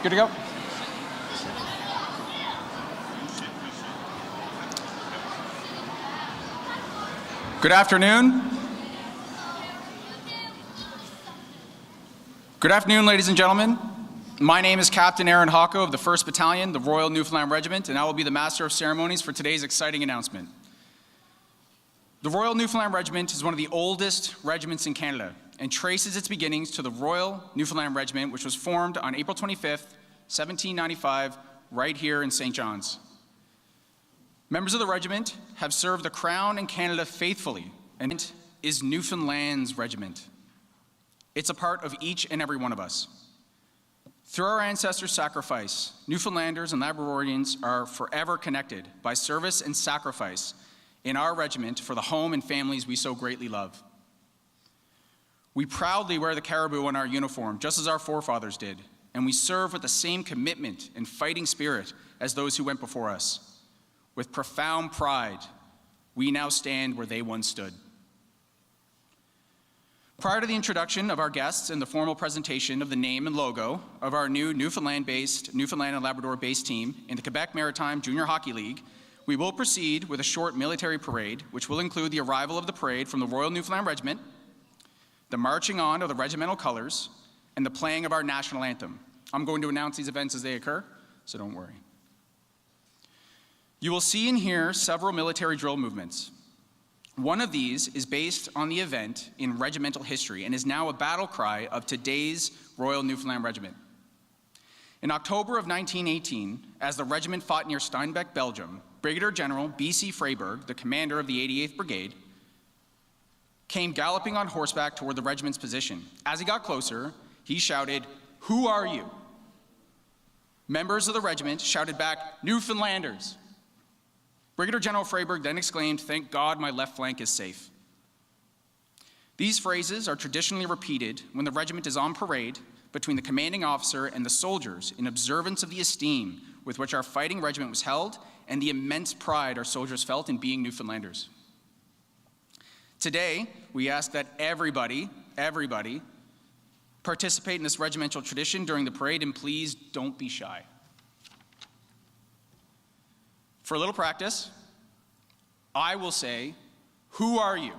Good to go? Good afternoon. Good afternoon, ladies and gentlemen. My name is Captain Aaron Hocko of the 1st Battalion, the Royal Newfoundland Regiment, and I will be the Master of Ceremonies for today's exciting announcement. The Royal Newfoundland Regiment is one of the oldest regiments in Canada and traces its beginnings to the Royal Newfoundland Regiment, which was formed on April 25th, 1795, right here in St. John's. Members of the regiment have served the Crown and Canada faithfully, and it is Newfoundland's regiment. It's a part of each and every one of us. Through our ancestors' sacrifice, Newfoundlanders and Labradorians are forever connected by service and sacrifice in our regiment for the home and families we so greatly love. We proudly wear the caribou on our uniform, just as our forefathers did, and we serve with the same commitment and fighting spirit as those who went before us. With profound pride, we now stand where they once stood. Prior to the introduction of our guests and the formal presentation of the name and logo of our new Newfoundland and Labrador-based team in the Quebec Maritime Junior Hockey League, we will proceed with a short military parade, which will include the arrival of the parade from the Royal Newfoundland Regiment, the marching on of the regimental colors, and the playing of our national anthem. I'm going to announce these events as they occur, so don't worry. You will see and hear several military drill movements. One of these is based on the event in regimental history and is now a battle cry of today's Royal Newfoundland Regiment. In October of 1918, as the regiment fought near Steinbeck, Belgium, Brigadier General B.C. Freyberg, the commander of the 88th Brigade, came galloping on horseback toward the regiment's position. As he got closer, he shouted, "Who are you?" Members of the regiment shouted back, "Newfoundlanders." Brigadier General Freyberg then exclaimed, "Thank God my left flank is safe." These phrases are traditionally repeated when the regiment is on parade between the commanding officer and the soldiers in observance of the esteem with which our fighting regiment was held and the immense pride our soldiers felt in being Newfoundlanders. Today, we ask that everybody participate in this regimental tradition during the parade, and please don't be shy. For a little practice, I will say, "Who are you?"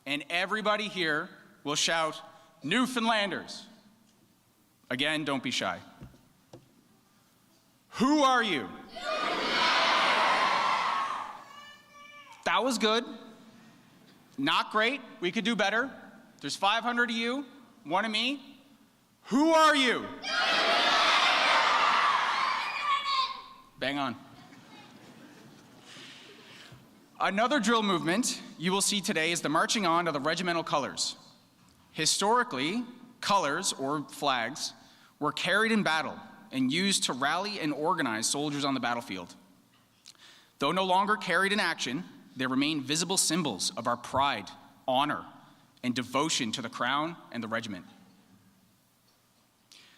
And everybody here will shout, "Newfoundlanders." Again, don't be shy. Who are you? That was good. Not great. We could do better. There's 500 of you, one of me. Who are you? Bang on. Another drill movement you will see today is the marching on of the regimental colors. Historically, colors, or flags, were carried in battle and used to rally and organize soldiers on the battlefield. Though no longer carried in action, they remain visible symbols of our pride, honor, and devotion to the Crown and the regiment.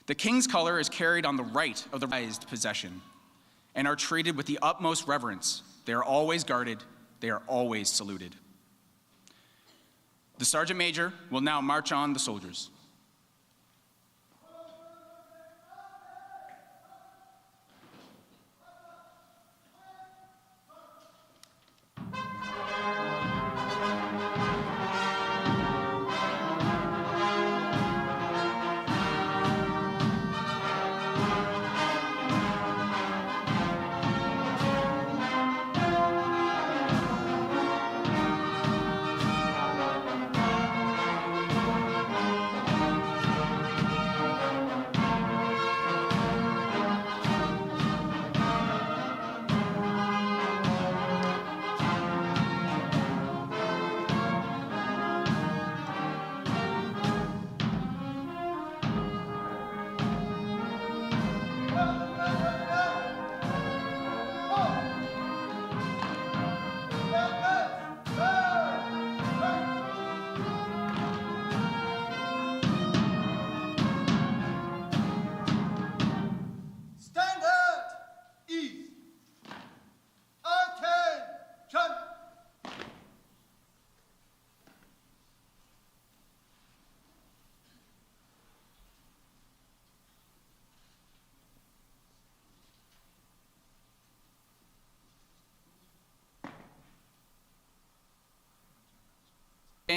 The King's color is carried on the right of the prized possession and are treated with the utmost reverence. They are always guarded. They are always saluted. The Sergeant Major will now march on the soldiers.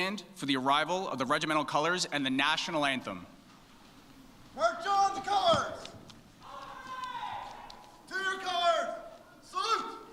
stand for the arrival of the regimental colors and the national anthem. March on the colors! To your colors! Salute!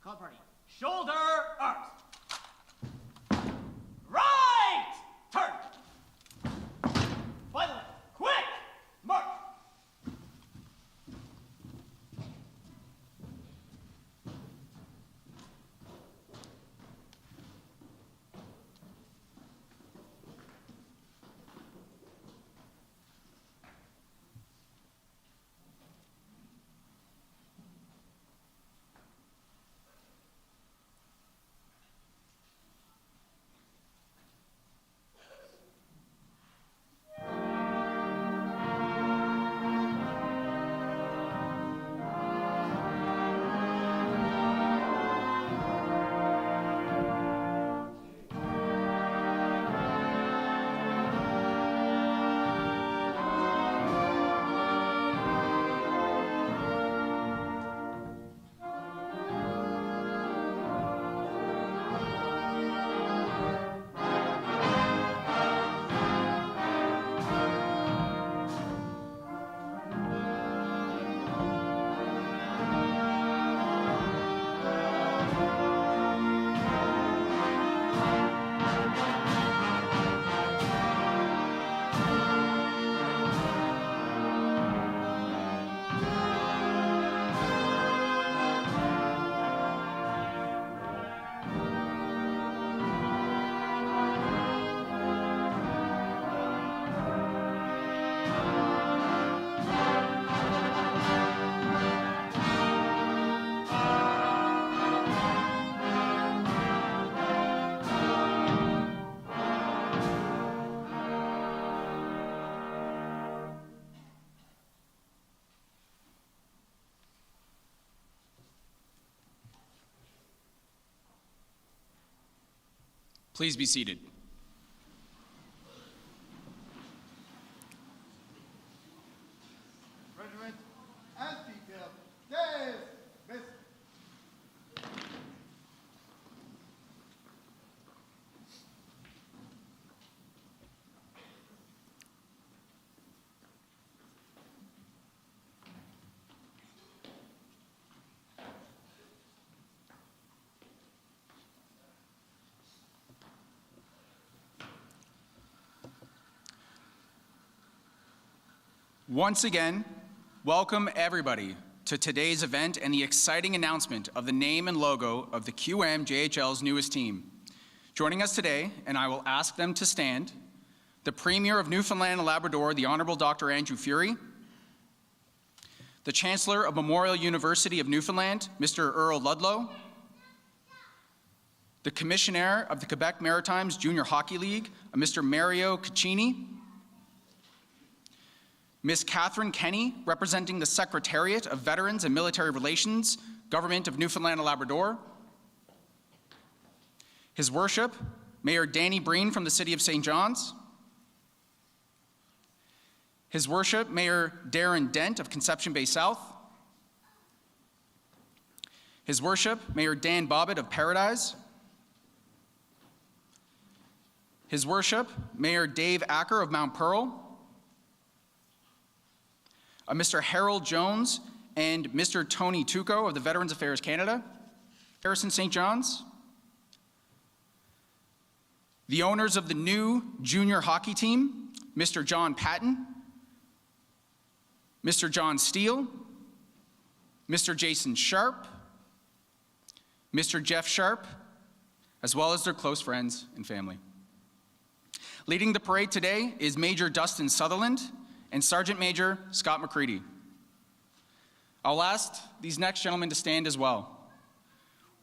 Color party. Shoulder, arms. Right! Turn. By the left. Quick! March! Please be seated. Regiment as detailed. Dismissal. Once again, welcome everybody to today's event and the exciting announcement of the name and logo of the QMJHL's newest team. Joining us today, and I will ask them to stand, the Premier of Newfoundland and Labrador, the Honorable Dr. Andrew Furey, the Chancellor of Memorial University of Newfoundland, Mr. Earl Ludlow, the Commissioner of the Quebec Maritimes Junior Hockey League, Mr. Mario Caccini, Ms. Catherine Kenny, representing the Secretariat of Veterans and Military Relations, Government of Newfoundland and Labrador. His Worship, Mayor Danny Breen from the City of St. John's. His Worship, Mayor Darren Dent of Conception Bay South. His Worship, Mayor Dan Bobbitt of Paradise. His Worship, Mayor Dave Acker of Mount Pearl. Mr. Harold Jones and Mr. Tony Tuco of the Veterans Affairs Canada. Harrison St. John's. The owners of the new junior hockey team, Mr. John Patton, Mr. John Steele, Mr. Jason Sharp, Mr. Jeff Sharp, as well as their close friends and family. Leading the parade today is Major Dustin Sutherland and Sergeant Major Scott McCready. I'll ask these next gentlemen to stand as well.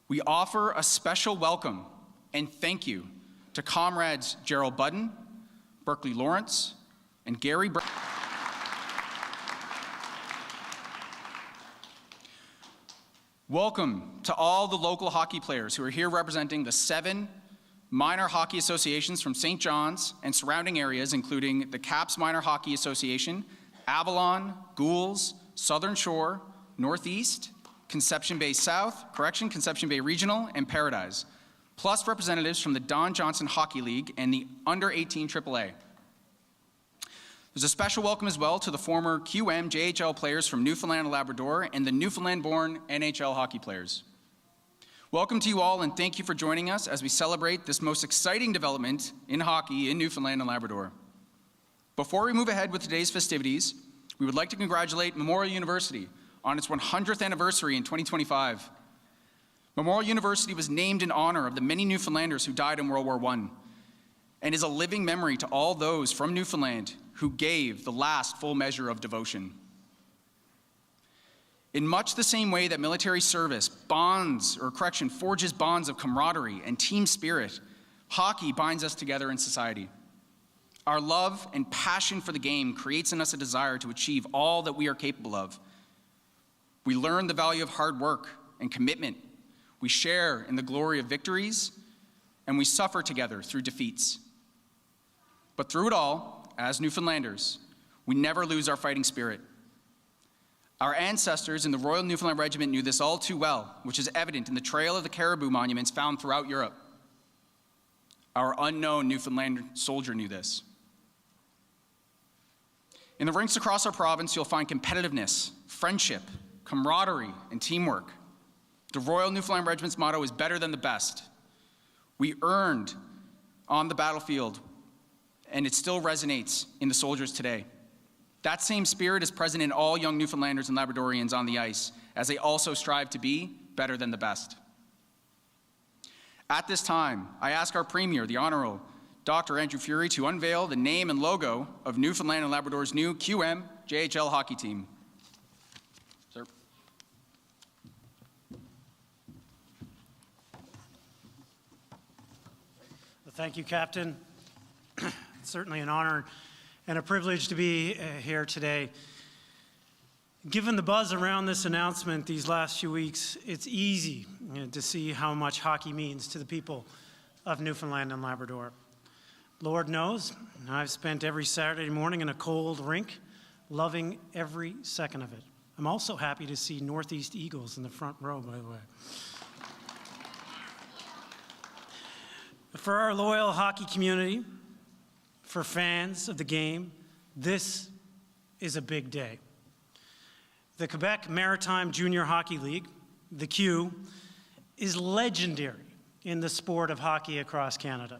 We offer a special welcome and thank you to Comrades Gerald Budden, Berkeley Lawrence, and Gary Welcome to all the local hockey players who are here representing the 7 minor hockey associations from St. John's and surrounding areas, including the Caps Minor Hockey Association, Avalon, Goulds, Southern Shore, Northeast, Conception Bay South, Conception Bay Regional, and Paradise, plus representatives from the Don Johnson Hockey League and the Under-18 AAA. There's a special welcome as well to the former QMJHL players from Newfoundland and Labrador and the Newfoundland-born NHL hockey players. Welcome to you all, and thank you for joining us as we celebrate this most exciting development in hockey in Newfoundland and Labrador. Before we move ahead with today's festivities, we would like to congratulate Memorial University on its 100th anniversary in 2025. Memorial University was named in honor of the many Newfoundlanders who died in World War I and is a living memory to all those from Newfoundland who gave the last full measure of devotion. In much the same way that military service forges bonds of camaraderie and team spirit, hockey binds us together in society. Our love and passion for the game creates in us a desire to achieve all that we are capable of. We learn the value of hard work and commitment. We share in the glory of victories, and we suffer together through defeats. But through it all, as Newfoundlanders, we never lose our fighting spirit. Our ancestors in the Royal Newfoundland Regiment knew this all too well, which is evident in the Trail of the Caribou monuments found throughout Europe. Our unknown Newfoundland soldier knew this. In the rinks across our province, you'll find competitiveness, friendship, camaraderie, and teamwork. The Royal Newfoundland Regiment's motto is better than the best. We earned on the battlefield, and it still resonates in the soldiers today. That same spirit is present in all young Newfoundlanders and Labradorians on the ice, as they also strive to be better than the best. At this time, I ask our Premier, the Honorable Dr. Andrew Furey, to unveil the name and logo of Newfoundland and Labrador's new QMJHL hockey team. Sir. Thank you, Captain. It's certainly an honor and a privilege to be here today. Given the buzz around this announcement these last few weeks, it's easy to see how much hockey means to the people of Newfoundland and Labrador. Lord knows, I've spent every Saturday morning in a cold rink, loving every second of it. I'm also happy to see Northeast Eagles in the front row, by the way. For our loyal hockey community, for fans of the game, this is a big day. The Quebec Maritime Junior Hockey League, the Q, is legendary in the sport of hockey across Canada.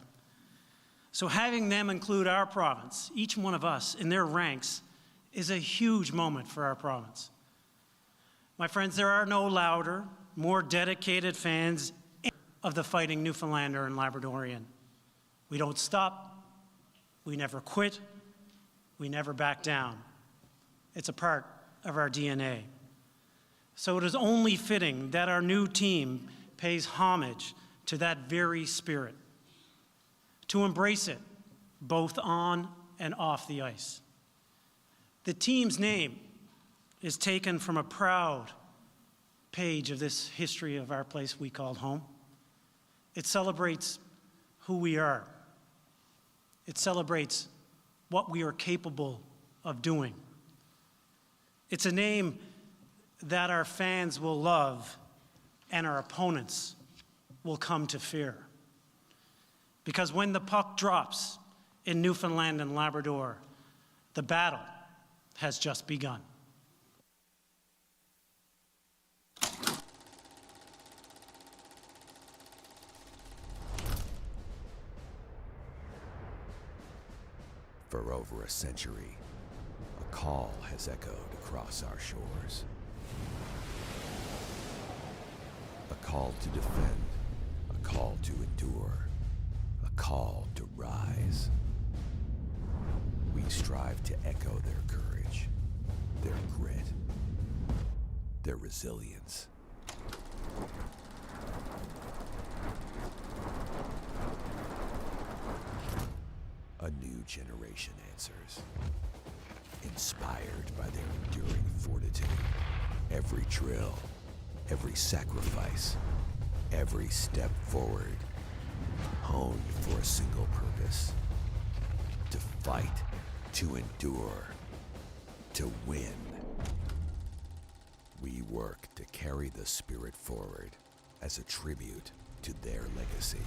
So having them include our province, each one of us, in their ranks, is a huge moment for our province. My friends, there are no louder, more dedicated fans of the fighting Newfoundlander and Labradorian. We don't stop. We never quit. We never back down. It's a part of our DNA. So it is only fitting that our new team pays homage to that very spirit, to embrace it both on and off the ice. The team's name is taken from a proud page of this history of our place we called home. It celebrates who we are. It celebrates what we are capable of doing. It's a name that our fans will love and our opponents will come to fear. Because when the puck drops in Newfoundland and Labrador, the battle has just begun. For over a century, a call has echoed across our shores. A call to defend, a call to endure, a call to rise. We strive to echo their courage, their grit, their resilience. A new generation answers, inspired by their enduring fortitude. Every drill, every sacrifice, every step forward, honed for a single purpose: to fight, to endure, to win. We work to carry the spirit forward as a tribute to their legacy.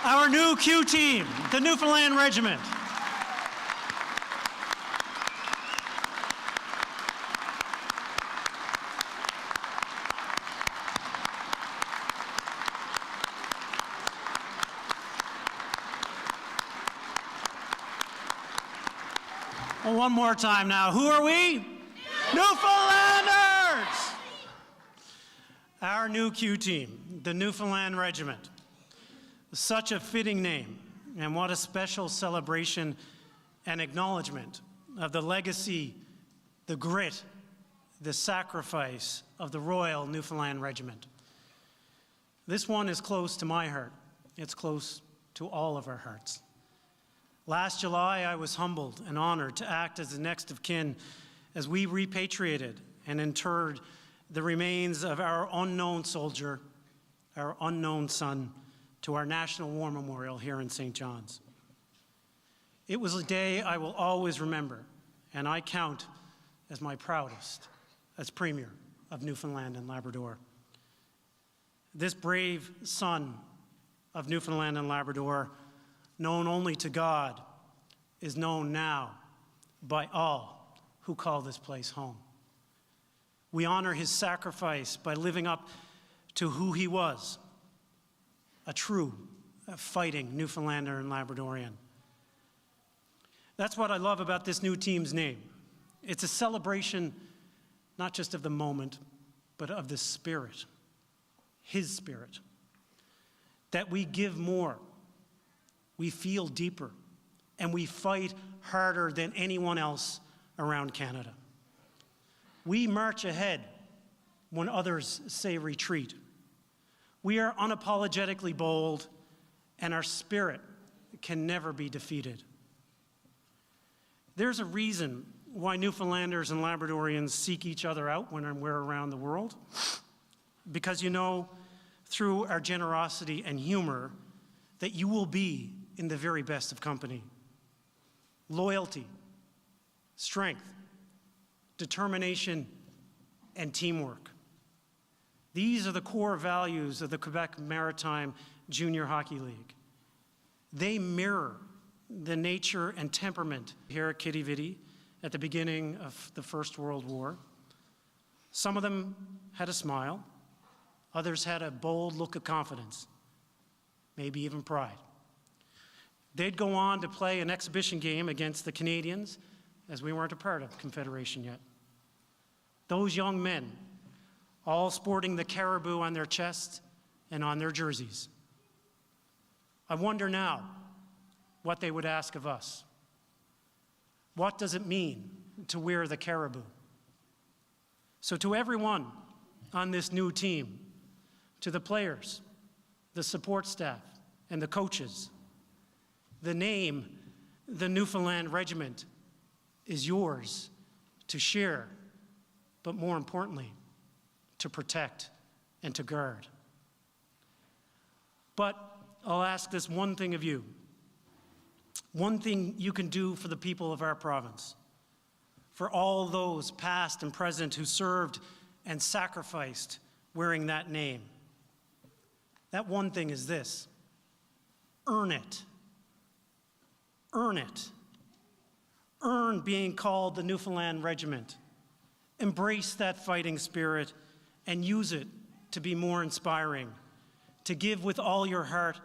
Our new Q team, the Newfoundland Regiment. Well, one more time now. Who are we? Newfoundlanders! Our new Q team, the Newfoundland Regiment. Such a fitting name, and what a special celebration and acknowledgement of the legacy, the grit, the sacrifice of the Royal Newfoundland Regiment. This one is close to my heart. It's close to all of our hearts. Last July, I was humbled and honored to act as the next of kin as we repatriated and interred the remains of our unknown soldier, our unknown son, to our National War Memorial here in St. John's. It was a day I will always remember, and I count as my proudest as Premier of Newfoundland and Labrador. This brave son of Newfoundland and Labrador, known only to God, is known now by all who call this place home. We honor his sacrifice by living up to who he was, a true fighting Newfoundlander and Labradorian. That's what I love about this new team's name. It's a celebration not just of the moment, but of the spirit, his spirit. That we give more, we feel deeper, and we fight harder than anyone else around Canada. We march ahead when others say retreat. We are unapologetically bold, and our spirit can never be defeated. There's a reason why Newfoundlanders and Labradorians seek each other out when we're around the world. Because you know, through our generosity and humor, that you will be in the very best of company. Loyalty, strength, determination, and teamwork. These are the core values of the Quebec Maritime Junior Hockey League. They mirror the nature and temperament here at Kitty Vitty at the beginning of the First World War. Some of them had a smile, others had a bold look of confidence, maybe even pride. They'd go on to play an exhibition game against the Canadians, as we weren't a part of Confederation yet. Those young men, all sporting the caribou on their chests and on their jerseys. I wonder now what they would ask of us. What does it mean to wear the caribou? So to everyone on this new team, to the players, the support staff, and the coaches, the name The Newfoundland Regiment is yours to share, but more importantly, to protect and to guard. But I'll ask this one thing of you. One thing you can do for the people of our province, for all those past and present who served and sacrificed wearing that name. That one thing is this: earn it. Earn it. Earn being called the Newfoundland Regiment. Embrace that fighting spirit and use it to be more inspiring, to give with all your heart,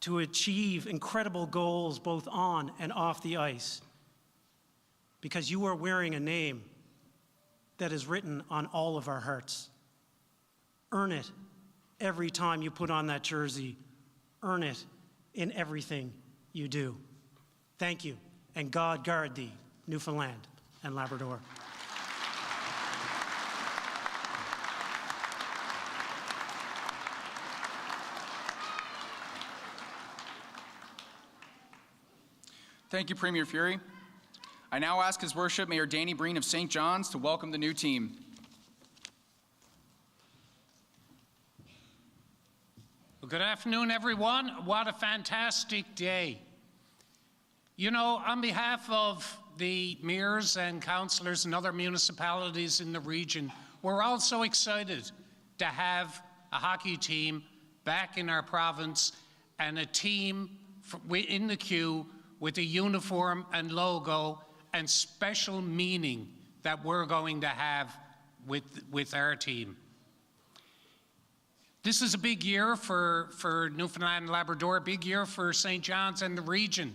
to achieve incredible goals both on and off the ice. Because you are wearing a name that is written on all of our hearts. Earn it every time you put on that jersey. Earn it in everything you do. Thank you, and God guard thee, Newfoundland and Labrador. Thank you, Premier Fury. I now ask His Worship Mayor Danny Breen of St. John's to welcome the new team. Well, good afternoon, everyone. What a fantastic day. You know, on behalf of the mayors and councillors and other municipalities in the region, we're also excited to have a hockey team back in our province and a team in the queue with a uniform and logo and special meaning that we're going to have with our team. This is a big year for Newfoundland and Labrador, a big year for St. John's and the region,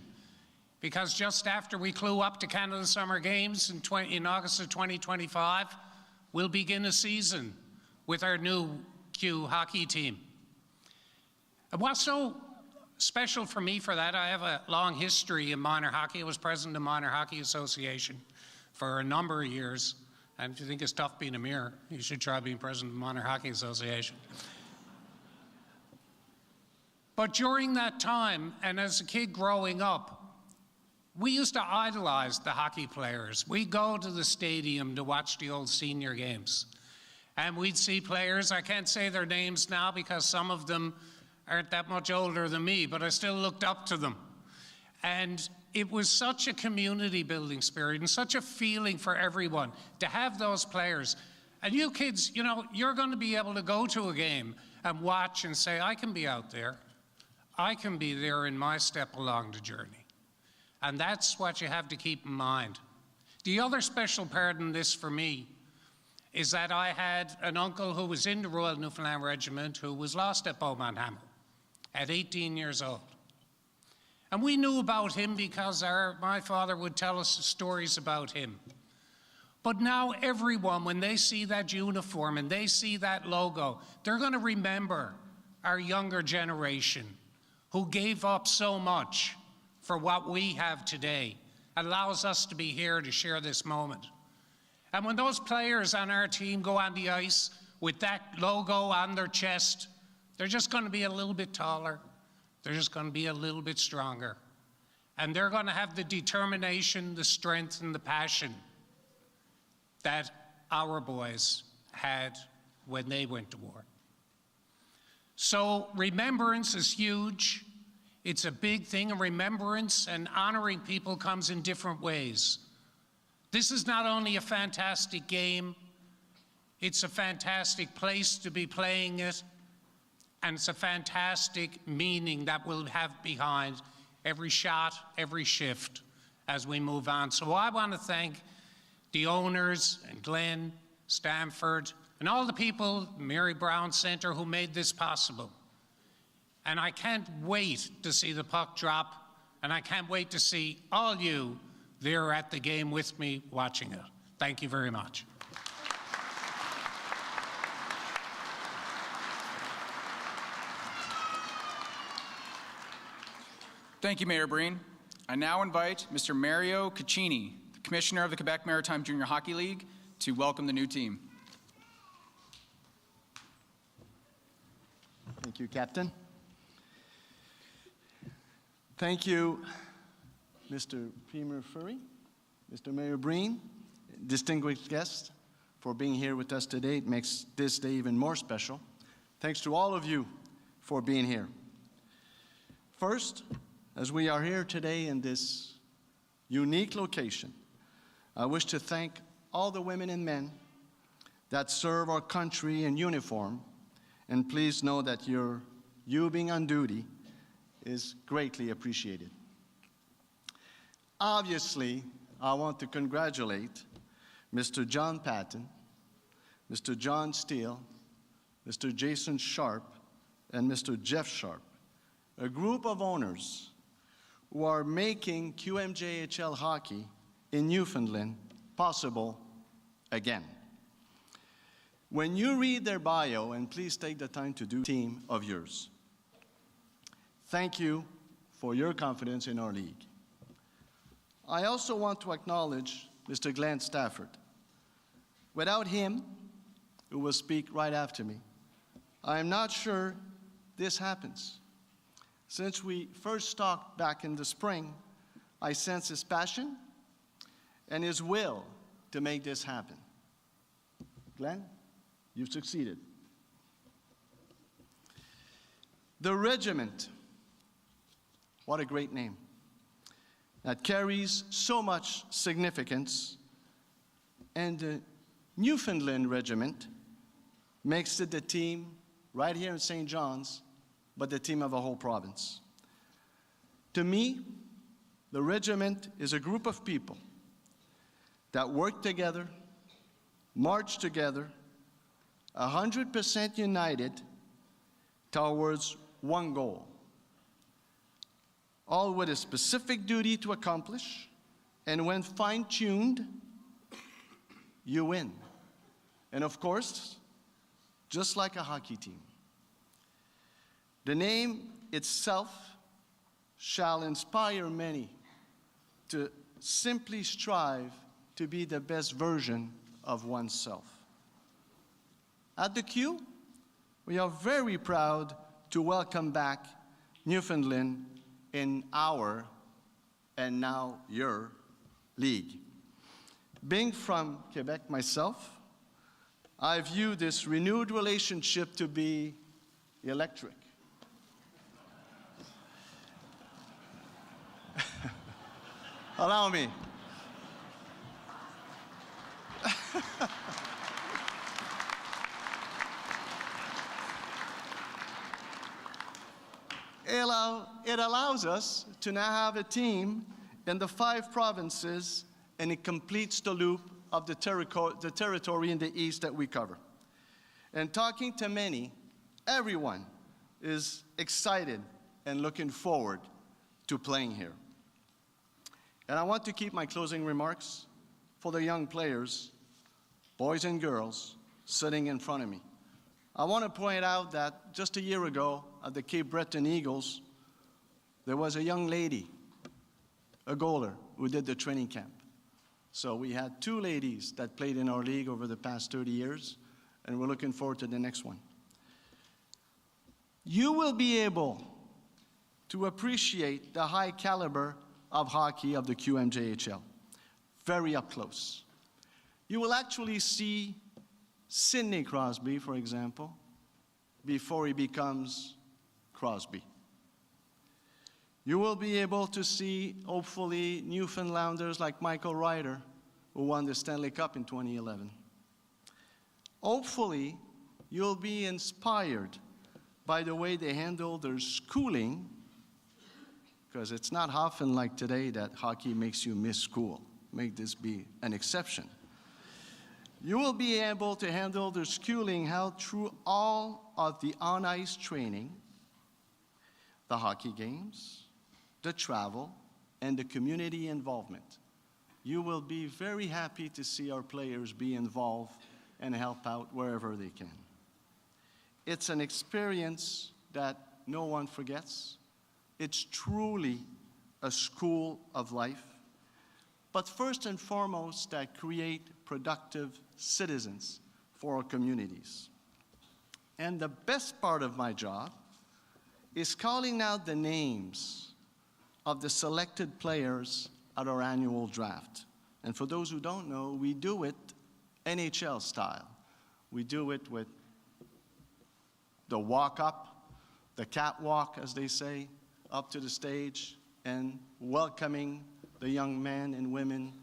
because just after we flew up to Canada Summer Games in August of 2025, we'll begin a season with our new Q hockey team. And what's so special for me for that, I have a long history in minor hockey. I was president of the Minor Hockey Association for a number of years. And if you think it's tough being a mayor, you should try being president of the Minor Hockey Association. But during that time, and as a kid growing up, we used to idolize the hockey players. We'd go to the stadium to watch the old senior games. And we'd see players, I can't say their names now because some of them aren't that much older than me, but I still looked up to them. And it was such a community building spirit and such a feeling for everyone to have those players. And you kids, you know, you're going to be able to go to a game and watch and say, I can be out there. I can be there in my step along the journey. And that's what you have to keep in mind. The other special part in this for me is that I had an uncle who was in the Royal Newfoundland Regiment who was lost at Beaumont-Hamel at 18 years old. And we knew about him because my father would tell us stories about him. But now everyone, when they see that uniform and they see that logo, they're going to remember our younger generation who gave up so much for what we have today, allows us to be here to share this moment. And when those players on our team go on the ice with that logo on their chest, they're just going to be a little bit taller. They're just going to be a little bit stronger. And they're going to have the determination, the strength, and the passion that our boys had when they went to war. So remembrance is huge. It's a big thing, and remembrance and honoring people comes in different ways. This is not only a fantastic game, it's a fantastic place to be playing it, and it's a fantastic meaning that we'll have behind every shot, every shift as we move on. So I want to thank the owners and Glenn, Stamford, and all the people, Mary Brown Center, who made this possible. And I can't wait to see the puck drop, and I can't wait to see all you there at the game with me watching it. Thank you very much. Thank you, Mayor Breen. I now invite Mr. Mario Caccini, the Commissioner of the Quebec Maritime Junior Hockey League, to welcome the new team. Thank you, Captain. Thank you Mr. Premier Furry, Mr. Mayor Breen, distinguished guests, for being here with us today. It makes this day even more special. Thanks to all of you for being here. First, as we are here today in this unique location, I wish to thank all the women and men that serve our country in uniform, and please know that you being on duty is greatly appreciated. Obviously, I want to congratulate Mr. John Patton, Mr. John Steele, Mr. Jason Sharp, and Mr. Jeff Sharp, a group of owners who are making QMJHL hockey in Newfoundland possible again. When you read their bio, and please take the time to do, team of yours, thank you for your confidence in our league. I also want to acknowledge Mr. Glenn Stafford. Without him, who will speak right after me, I am not sure this happens. Since we first talked back in the spring, I sense his passion and his will to make this happen. Glenn, you've succeeded. The regiment, what a great name, that carries so much significance, and the Newfoundland Regiment makes it the team right here in St. John's, but the team of a whole province. To me, the regiment is a group of people that work together, march together, 100% united towards one goal, all with a specific duty to accomplish, and when fine-tuned, you win. And of course, just like a hockey team. The name itself shall inspire many to simply strive to be the best version of oneself. At the Q, we are very proud to welcome back Newfoundland in our, and now your, league. Being from Quebec myself, I view this renewed relationship to be electric. Allow me. It allows us to now have a team in the 5 provinces, and it completes the loop of the territory in the east that we cover. And talking to many, everyone is excited and looking forward to playing here. And I want to keep my closing remarks for the young players, boys and girls, sitting in front of me. I want to point out that just a year ago at the Cape Breton Eagles, there was a young lady, a goaler, who did the training camp. So we had 2 ladies that played in our league over the past 30 years, and we're looking forward to the next one. You will be able to appreciate the high caliber of hockey of the QMJHL, very up close. You will actually see Sidney Crosby, for example, before he becomes Crosby. You will be able to see, hopefully, Newfoundlanders like Michael Ryder, who won the Stanley Cup in 2011. Hopefully, you'll be inspired by the way they handle their schooling, because it's not often like today that hockey makes you miss school. Make this be an exception. You will be able to handle their schooling held through all of the on-ice training, the hockey games, the travel, and the community involvement. You will be very happy to see our players be involved and help out wherever they can. It's an experience that no one forgets. It's truly a school of life, but first and foremost, that create productive citizens for our communities. And the best part of my job is calling out the names of the selected players at our annual draft. And for those who don't know, we do it NHL style. We do it with the walk-up, the catwalk, as they say, up to the stage, and welcoming the young men and women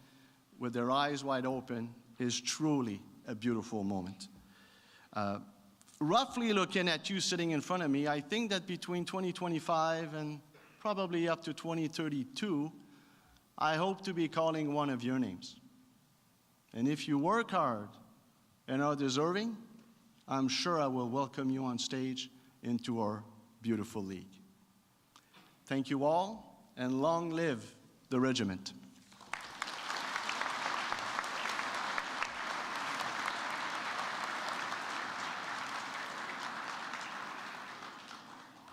with their eyes wide open is truly a beautiful moment. Roughly looking at you sitting in front of me, I think that between 2025 and probably up to 2032, I hope to be calling one of your names. And if you work hard and are deserving, I'm sure I will welcome you on stage into our beautiful league. Thank you all, and long live the regiment.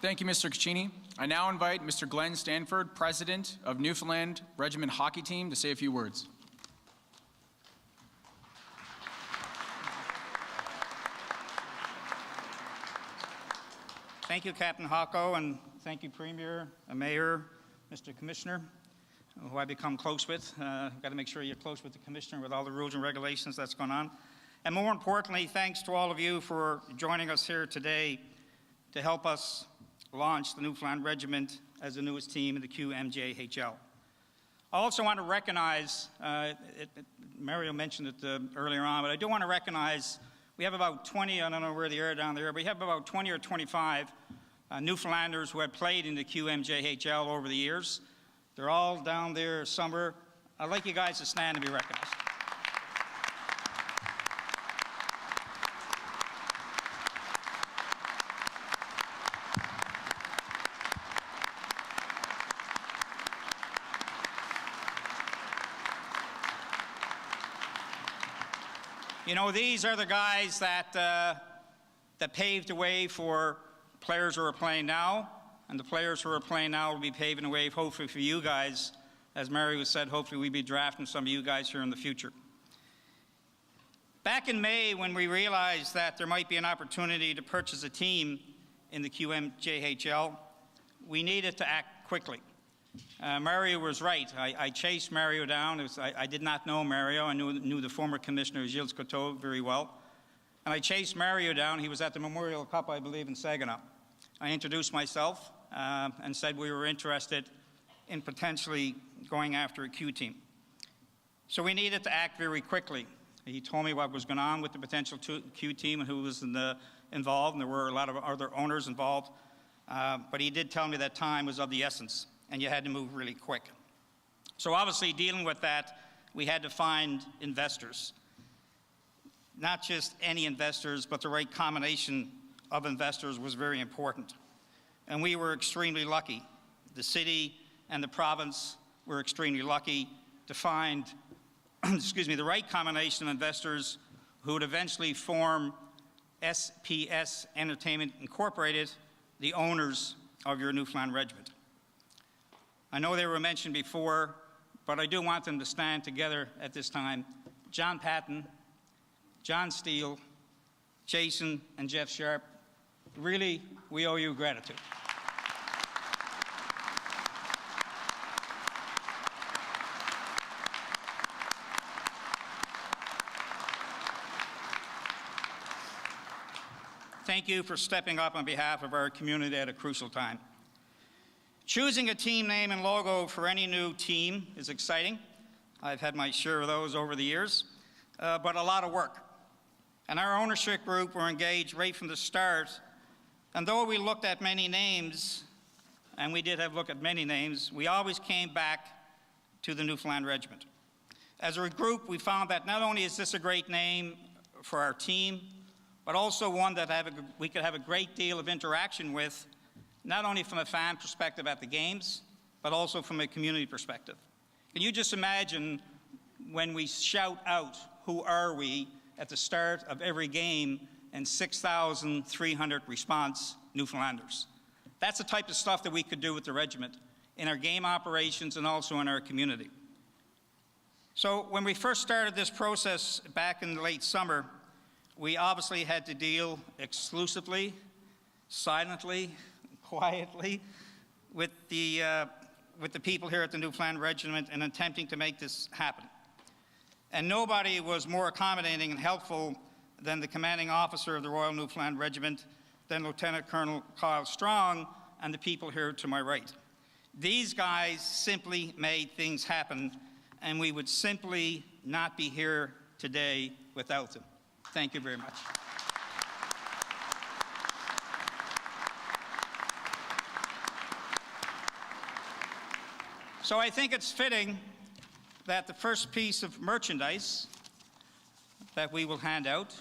Thank you, Mr. Caccini. I now invite Mr. Glenn Stanford, President of Newfoundland Regiment Hockey Team, to say a few words. Thank you, Captain Hocko, and thank you, Premier, Mayor, Mr. Commissioner, who I've become close with. Got to make sure you're close with the Commissioner with all the rules and regulations that's going on. And more importantly, thanks to all of you for joining us here today to help us launch the Newfoundland Regiment as the newest team in the QMJHL. I also want to recognize, Mario mentioned it earlier on, but I do want to recognize we have about 20, I don't know where they are down there, but we have about 20 or 25 Newfoundlanders who have played in the QMJHL over the years. They're all down there somewhere. I'd like you guys to stand and be recognized. You know, these are the guys that, that paved the way for players who are playing now, and the players who are playing now will be paving the way, hopefully, for you guys. As Mario said, hopefully we'll be drafting some of you guys here in the future. Back in May, when we realized that there might be an opportunity to purchase a team in the QMJHL, we needed to act quickly. Mario was right. I chased Mario down. I did not know Mario. I knew the former commissioner, Gilles Coteau, very well. And I chased Mario down. He was at the Memorial Cup, I believe, in Saginaw. I introduced myself and said we were interested in potentially going after a Q team. So we needed to act very quickly. He told me what was going on with the potential Q team and who was involved, and there were a lot of other owners involved. But he did tell me that time was of the essence, and you had to move really quick. So obviously, dealing with that, we had to find investors. Not just any investors, but the right combination of investors was very important. And we were extremely lucky. The city and the province were extremely lucky to find the right combination of investors who would eventually form SPS Entertainment Incorporated, the owners of your Newfoundland Regiment. I know they were mentioned before, but I do want them to stand together at this time. John Patton, John Steele, Jason, and Jeff Sharp. Really, we owe you gratitude. Thank you for stepping up on behalf of our community at a crucial time. Choosing a team name and logo for any new team is exciting. I've had my share of those over the years, but a lot of work. And our ownership group were engaged right from the start. And though we looked at many names, and we did have a look at many names, we always came back to the Newfoundland Regiment. As a group, we found that not only is this a great name for our team, but also one that we could have a great deal of interaction with, not only from a fan perspective at the games, but also from a community perspective. Can you just imagine when we shout out, "Who are we?" at the start of every game, and 6,300 response Newfoundlanders? That's the type of stuff that we could do with the regiment in our game operations and also in our community. So when we first started this process back in the late summer, we obviously had to deal exclusively, silently, quietly with the with the people here at the Newfoundland Regiment in attempting to make this happen. And nobody was more accommodating and helpful than the commanding officer of the Royal Newfoundland Regiment, then Lieutenant Colonel Kyle Strong, and the people here to my right. These guys simply made things happen, and we would simply not be here today without them. Thank you very much. So I think it's fitting that the first piece of merchandise that we will hand out,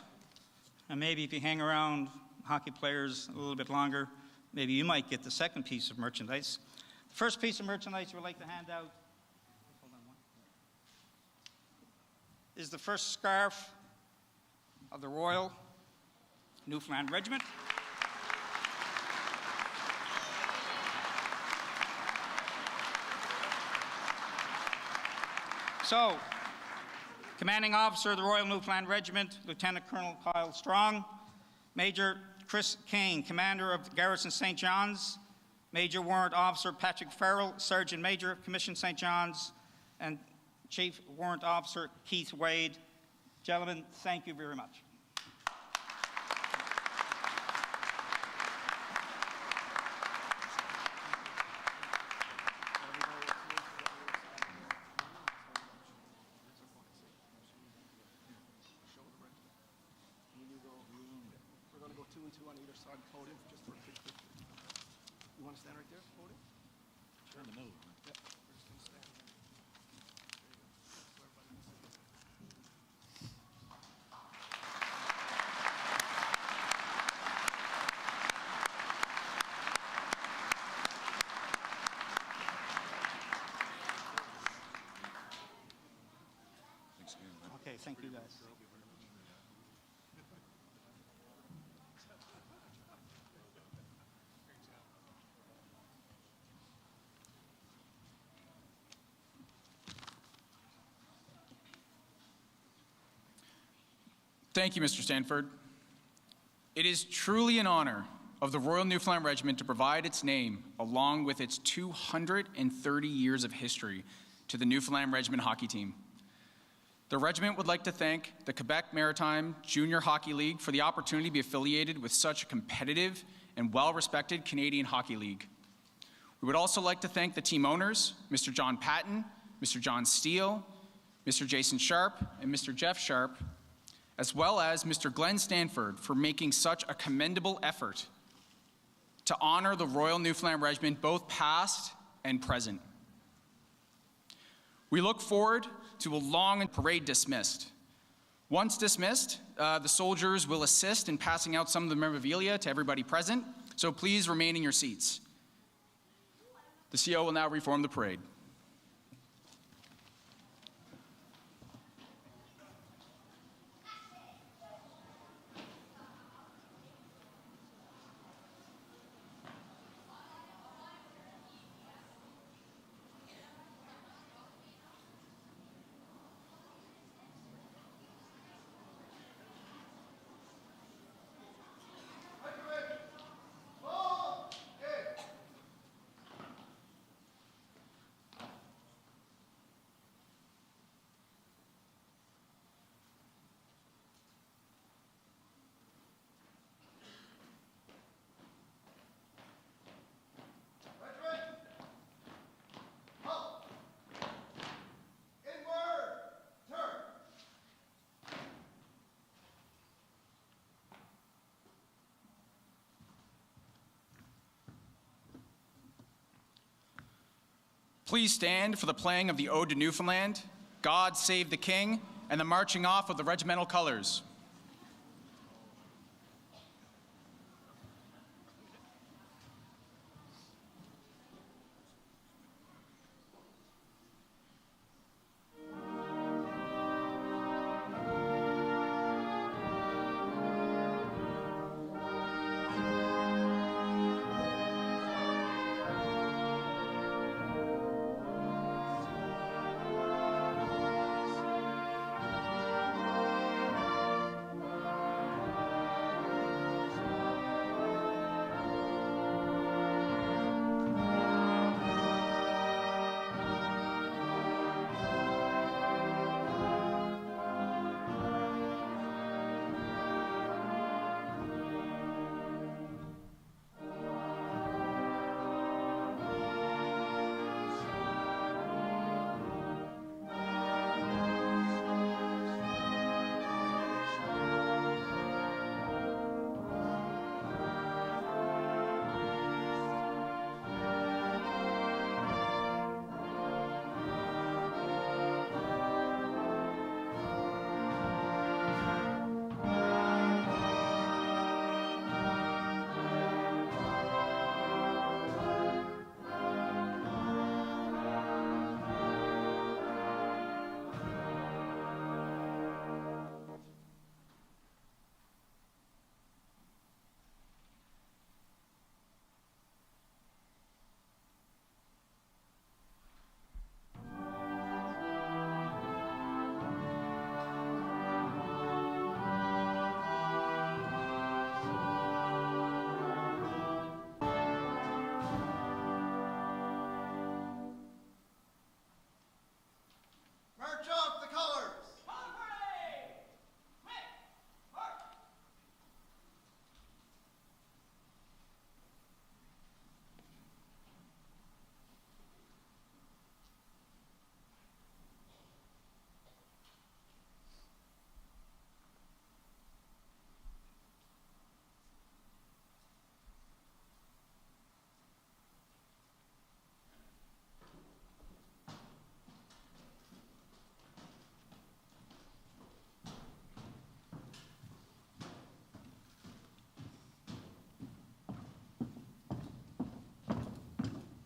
and maybe if you hang around hockey players a little bit longer, maybe you might get the second piece of merchandise. The first piece of merchandise we'd like to hand out is the first scarf of the Royal Newfoundland Regiment. So, Commanding Officer of the Royal Newfoundland Regiment, Lieutenant Colonel Kyle Strong, Major Chris Kane, Commander of Garrison St. John's, Major Warrant Officer Patrick Farrell, Sergeant Major, Commission St. John's, and Chief Warrant Officer Keith Wade. Gentlemen, thank you very much. We're going to go 2 and 2 on either side of the podium just for a quick picture. You want to stand right there, podium? Sure. In the middle. Yep. We're just going to stand there. There you go. So everybody can see. Okay, thank you guys. Thank you, Mr. Stanford. It is truly an honor of the Royal Newfoundland Regiment to provide its name, along with its 230 years of history, to the Newfoundland Regiment hockey team. The regiment would like to thank the Quebec Maritime Junior Hockey League for the opportunity to be affiliated with such a competitive and well-respected Canadian hockey league. We would also like to thank the team owners, Mr. John Patton, Mr. John Steele, Mr. Jason Sharp, and Mr. Jeff Sharp, as well as Mr. Glenn Stanford for making such a commendable effort to honor the Royal Newfoundland Regiment, both past and present. We look forward to a long parade dismissed. Once dismissed, the soldiers will assist in passing out some of the memorabilia to everybody present, so please remain in your seats. The CO will now reform the parade. Please stand for the playing of the Ode to Newfoundland, God Save the King, and the marching off of the regimental colors.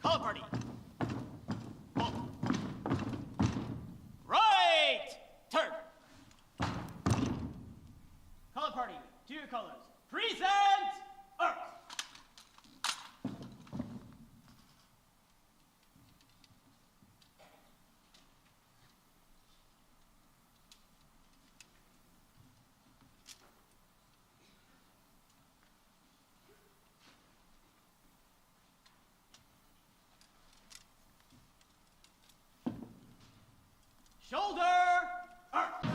Color party. Ball. Right turn. Color party. To your colors. Present Earth. Shoulder Earth.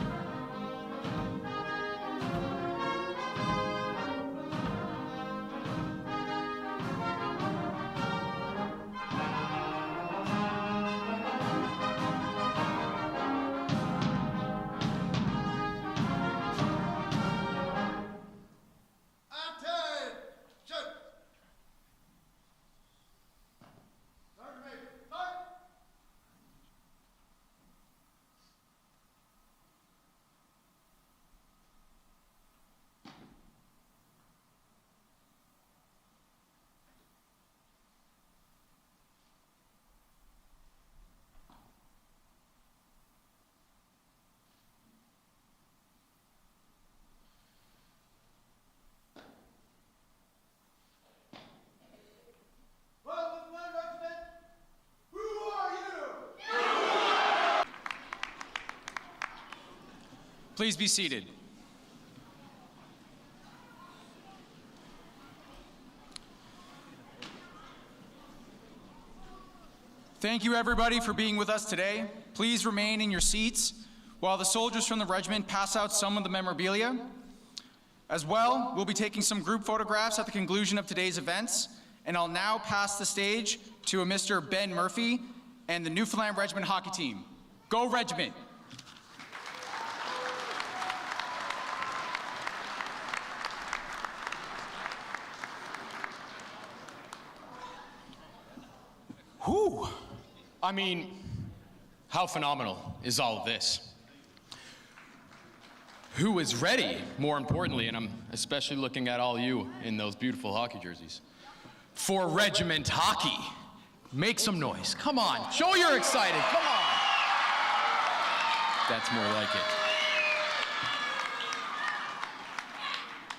Please be seated. Thank you, everybody, for being with us today. Please remain in your seats while the soldiers from the regiment pass out some of the memorabilia. As well, we'll be taking some group photographs at the conclusion of today's events, and I'll now pass the stage to a Mr. Ben Murphy and the Newfoundland Regiment hockey team. Go Regiment! Whew. I mean, how phenomenal is all of this? Who is ready, more importantly, and I'm especially looking at all you in those beautiful hockey jerseys, for regiment hockey? Make some noise. Come on. Show you're excited. Come on. That's more like it.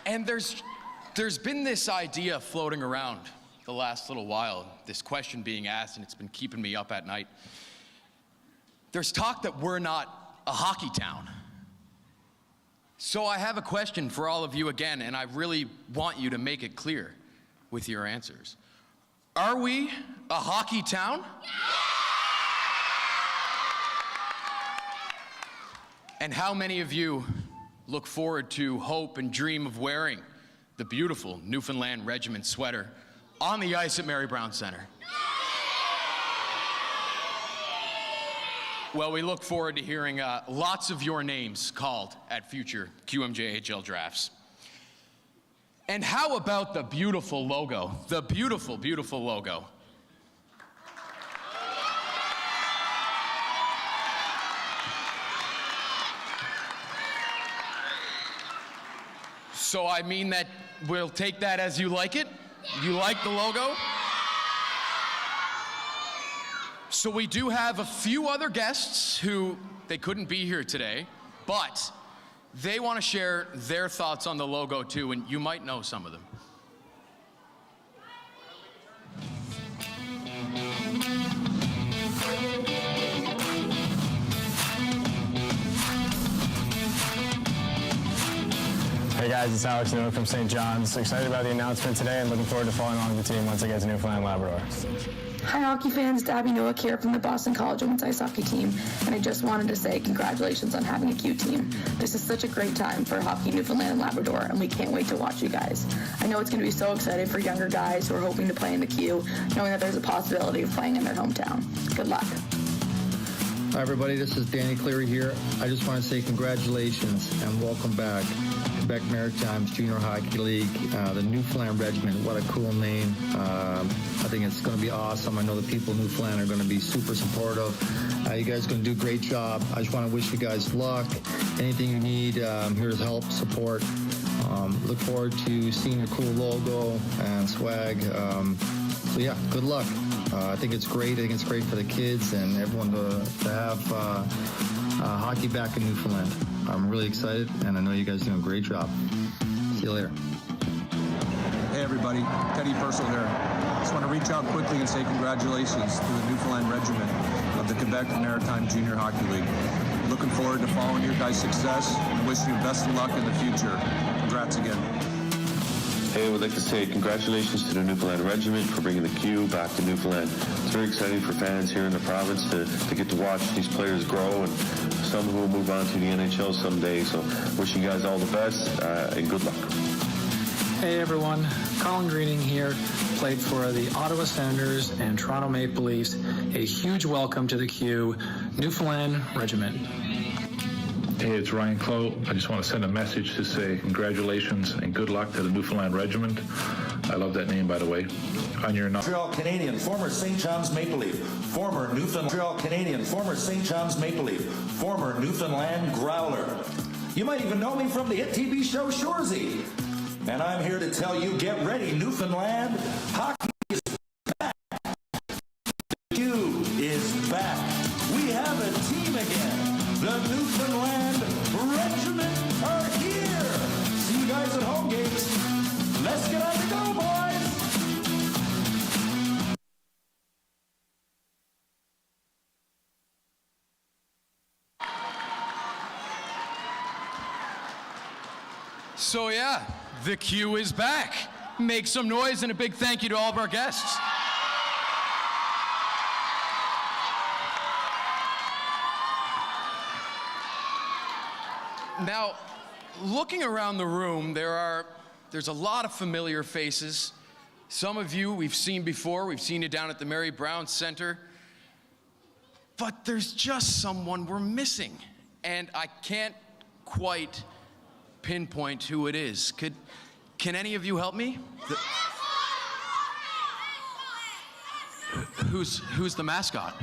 And there's been this idea floating around the last little while, this question being asked, and it's been keeping me up at night. There's talk that we're not a hockey town. So I have a question for all of you again, and I really want you to make it clear with your answers. Are we a hockey town? And how many of you look forward to, hope, and dream of wearing the beautiful Newfoundland Regiment sweater on the ice at Mary Brown Center? Well, we look forward to hearing lots of your names called at future QMJHL drafts. And how about the beautiful logo? The beautiful, beautiful logo. So I mean that we'll take that as you like it? You like the logo? So we do have a few other guests who, they couldn't be here today, but they want to share their thoughts on the logo too, and you might know some of them. Hey guys, it's Alex Newman from St. John's. Excited about the announcement today and looking forward to following along with the team once I get to Newfoundland Labrador. Hi hockey fans, Dabby Nowak here from the Boston College Women's Ice Hockey Team, and I just wanted to say congratulations on having a Q team. This is such a great time for hockey in Newfoundland and Labrador, and we can't wait to watch you guys. I know it's going to be so exciting for younger guys who are hoping to play in the Q, knowing that there's a possibility of playing in their hometown. Good luck. Hi everybody, this is Danny Cleary here. I just want to say congratulations and welcome back. Quebec Maritimes Junior Hockey League, the Newfoundland Regiment. What a cool name. I think it's going to be awesome. I know the people of Newfoundland are going to be super supportive. You guys are going to do a great job. I just want to wish you guys luck. Anything you need, here to help, support. Look forward to seeing your cool logo and swag. So yeah, good luck. I think it's great. I think it's great for the kids and everyone to have hockey back in Newfoundland. I'm really excited, and I know you guys are doing a great job. See you later. Hey everybody, Teddy Purcell here. Just want to reach out quickly and say congratulations to the Newfoundland Regiment of the Quebec Maritime Junior Hockey League. Looking forward to following your guys' success and wishing you best of luck in the future. Congrats again. Hey, I would like to say congratulations to the Newfoundland Regiment for bringing the Q back to Newfoundland. It's very exciting for fans here in the province to get to watch these players grow, and some who will move on to the NHL someday. So wish you guys all the best and good luck. Hey everyone, Colin Greening here, played for the Ottawa Senators and Toronto Maple Leafs. A huge welcome to the Q, Newfoundland Regiment. Hey, it's Ryan Clough. I just want to send a message to say congratulations and good luck to the Newfoundland Regiment. I love that name, by the way. On your Montreal Canadian, former St. John's Maple Leaf, former Newfoundland Montreal Canadian, former St. John's Maple Leaf, former Newfoundland Growler. You might even know me from the hit TV show Shoresy. And I'm here to tell you, get ready, Newfoundland. Hockey is back. The Q is back. We have a team again. The Newfoundland Regiment are here. See you guys at home games. Let's get on the go, boys. So yeah, the Q is back. Make some noise and a big thank you to all of our guests. Now, looking around the room, there's a lot of familiar faces. Some of you we've seen before. We've seen you down at the Mary Brown Center. But there's just someone we're missing, and I can't quite pinpoint who it is. Can any of you help me? Who's the mascot?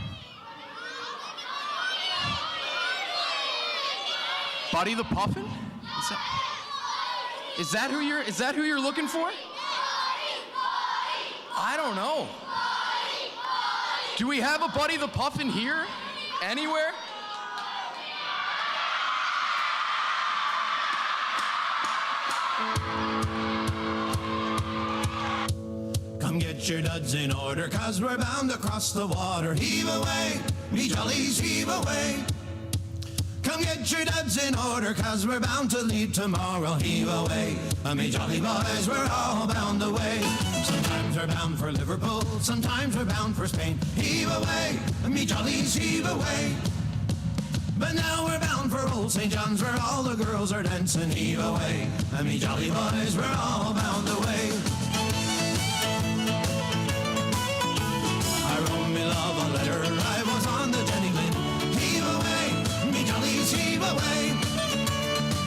Buddy the Puffin? Is that who you're looking for? I don't know. Do we have a Buddy the Puffin here? Anywhere? Come get your duds in order, 'cause we're bound to cross the water. Heave away, me jollies, heave away. Come get your duds in order, 'cause we're bound to leave tomorrow. Heave away, me jolly boys, we're all bound away. Sometimes we're bound for Liverpool, sometimes we're bound for Spain. Heave away, me jollies, heave away. But now we're bound for old St. John's, where all the girls are dancing. Heave away, me jolly boys, we're all bound away. I wrote me love a letter, I was on the Jenny Lynn. Heave away, me jollies, heave away.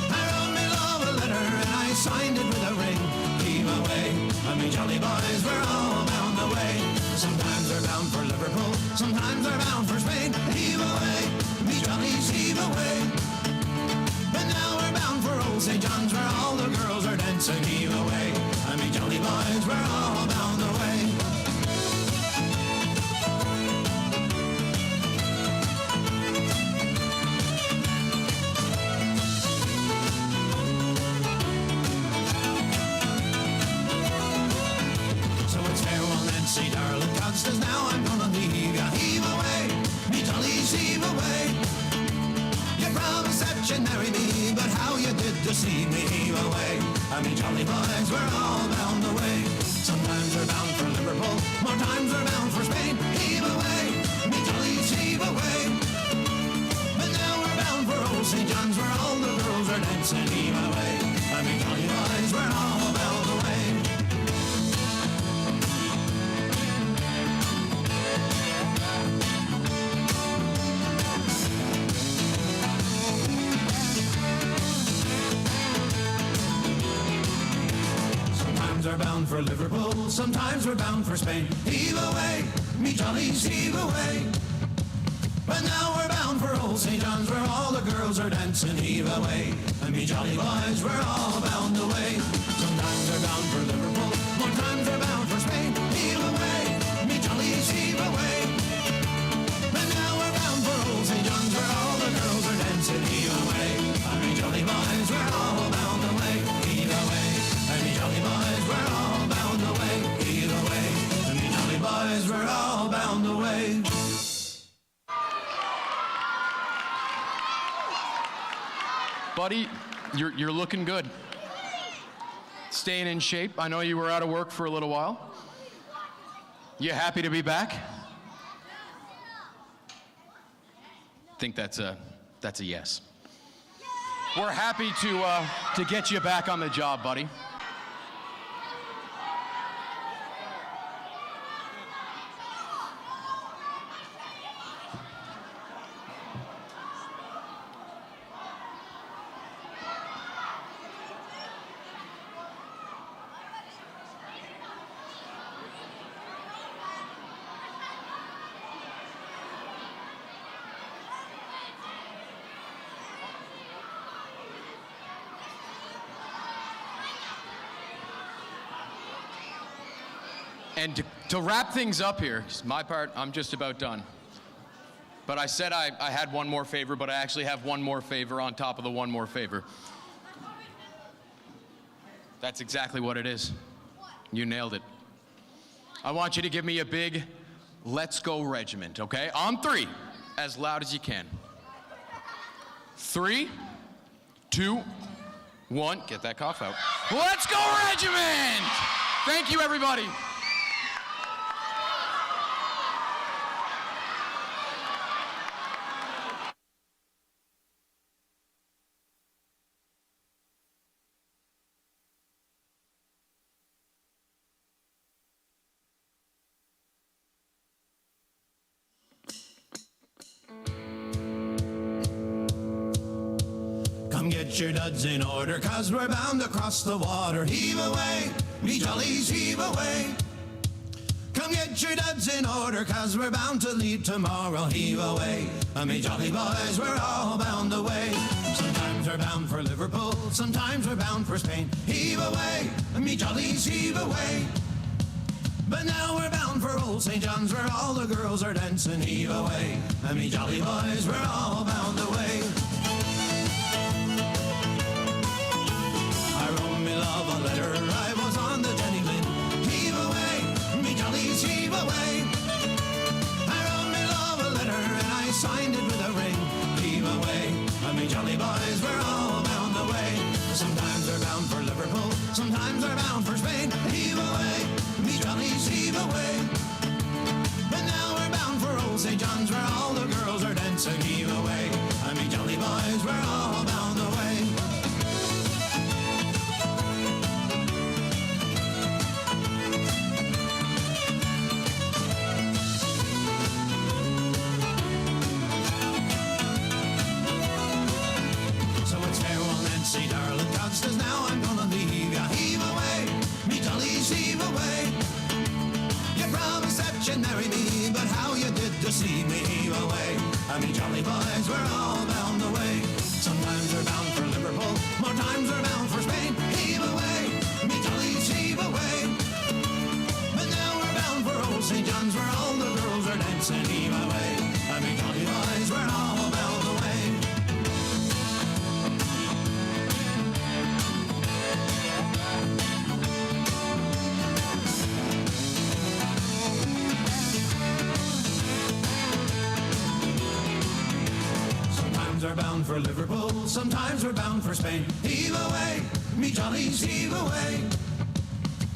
I wrote me love a letter and I signed it with a ring. Heave away, me jolly boys, we're all bound away. Sometimes we're bound for Liverpool, sometimes we're bound for Spain. Heave away, me jollies, heave away. But now we're bound for old St. John's, where all the girls are dancing. Heave away, me jolly boys, we're all bound away. Nancy, darling, Constance, now I'm gonna leave ya. Heave away, me jollies, heave away. You promised that you'd marry me, but how you did deceive me. Heave away, me jolly boys, we're all bound away. Sometimes we're bound for Liverpool, more times we're bound for Spain. Heave away, me jollies, heave away. But now we're bound for old St. John's, where all the girls are dancing. Heave away, me jolly boys, we're all bound away. Sometimes we're bound for Liverpool, sometimes we're bound for Spain. Heave away, me jollies, heave away. But now we're bound for old St. John's, where all the girls are dancing. Heave away, me jolly boys, we're all bound away. Sometimes we're bound for Liverpool, more times we're bound for Spain. Heave away, me jollies, heave buddy, you're looking good. Staying in shape. I know you were out of work for a little while. You happy to be back? I think that's a yes. We're happy to get you back on the job, buddy. And to wrap things up here, my part, I'm just about done. But I said I had one more favor, but I actually have one more favor on top of the one more favor. That's exactly what it is. You nailed it. I want you to give me a big let's go regiment, okay? On 3, as loud as you can. 3, 2, 1, get that cough out. Let's go regiment! Thank you, everybody. Come get your duds in order, 'cause we're bound to cross the water. Heave away, me jollies, heave away. Come get your duds in order, 'cause we're bound to leave tomorrow. Heave away, me jolly boys, we're all bound away. Sometimes we're bound for Liverpool, sometimes we're bound for Spain. Heave away, me jollies, heave away. But now we're bound for old St. John's, where all the girls are dancing. Heave away, me jolly boys, we're all bound away. I wrote me love a letter, I was on the Jenny Lynn. Heave away, me jollies, heave away. I wrote me love a letter and I signed it with a ring. Heave away, me jolly boys, we're all bound away. Sometimes we're bound for Liverpool, sometimes we're bound for Spain. Heave away, me jollies, heave away. But now we're bound for old St. John's, where all the girls are dancing. Heave away, me jolly boys, we're all bound away. Nancy, darling, God says now I'm gonna leave ya. Heave away, me jollies, heave away. You promised that you'd marry me, but how you did deceive me. Heave away, me jolly boys, we're all bound away. Sometimes we're bound for Liverpool, more times we're bound for Spain. Heave away, me jollies, heave away. But now we're bound for old St. John's, where all the girls are dancing. Heave away, me jolly boys, we're all bound away. Sometimes we're bound for Liverpool, sometimes we're bound for Spain. Heave away, me jollies, heave away.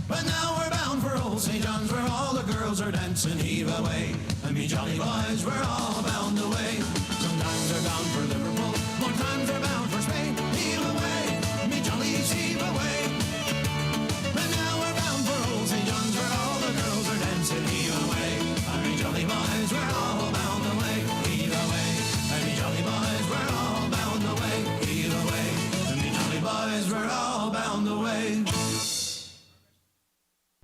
But now we're bound for old St. John's, where all the girls are dancing. Heave away, me jolly boys, we're all bound away. Sometimes we're bound for Liverpool,